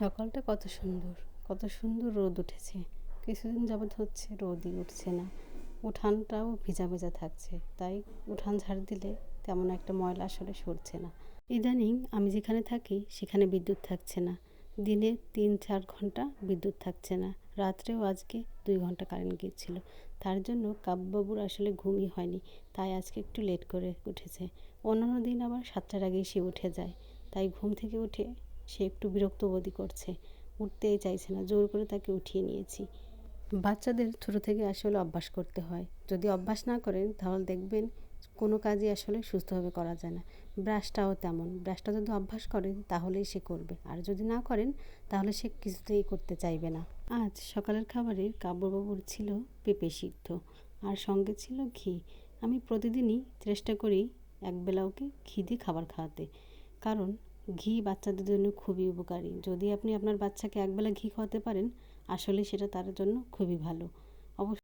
সকালটা কত সুন্দর রোদ উঠেছে। কিছুদিন যাবৎ হচ্ছে রোদই উঠছে না, উঠানটাও ভিজা ভিজা থাকছে, তাই উঠান ঝাড় দিলে তেমন একটা ময়লা আসলে সরছে না। ইদানিং আমি যেখানে থাকি সেখানে বিদ্যুৎ থাকছে না, দিনে ৩-৪ ঘন্টা বিদ্যুৎ থাকছে না, রাত্রেও আজকে 2 ঘন্টা কারেন্ট গিয়েছিল। তার জন্য কাব্যবাবুর আসলে ঘুমই হয়নি, তাই আজকে একটু লেট করে উঠেছে। অন্যান্য দিন আবার 7টার আগেই সে উঠে যায়, তাই ঘুম থেকে উঠে সে একটু বিরক্ত বোধই করছে, উঠতেই চাইছে না, জোর করে তাকে উঠিয়ে নিয়েছি। বাচ্চাদের ছোটো থেকে আসলে অভ্যাস করতে হয়, যদি অভ্যাস না করেন তাহলে দেখবেন কোনো কাজই আসলে সুস্থভাবে করা যায় না। ব্রাশটাও তেমন, ব্রাশটা যদি অভ্যাস করেন তাহলেই সে করবে, আর যদি না করেন তাহলে সে কিছুতেই করতে চাইবে না। আজ সকালের খাবারে কাব্যবাবুর ছিল পেঁপে সিদ্ধ, আর সঙ্গে ছিল ঘি। আমি প্রতিদিনই চেষ্টা করি একবেলা ওকে ঘি দিয়ে খাবার খাওয়াতে, কারণ ঘি বাচ্চাদের জন্য খুবই উপকারী। যদি আপনি আপনার বাচ্চাকে একবেলা ঘি খাওয়াতে পারেন, আসলে সেটা তার জন্য খুবই ভালো। অবশ্য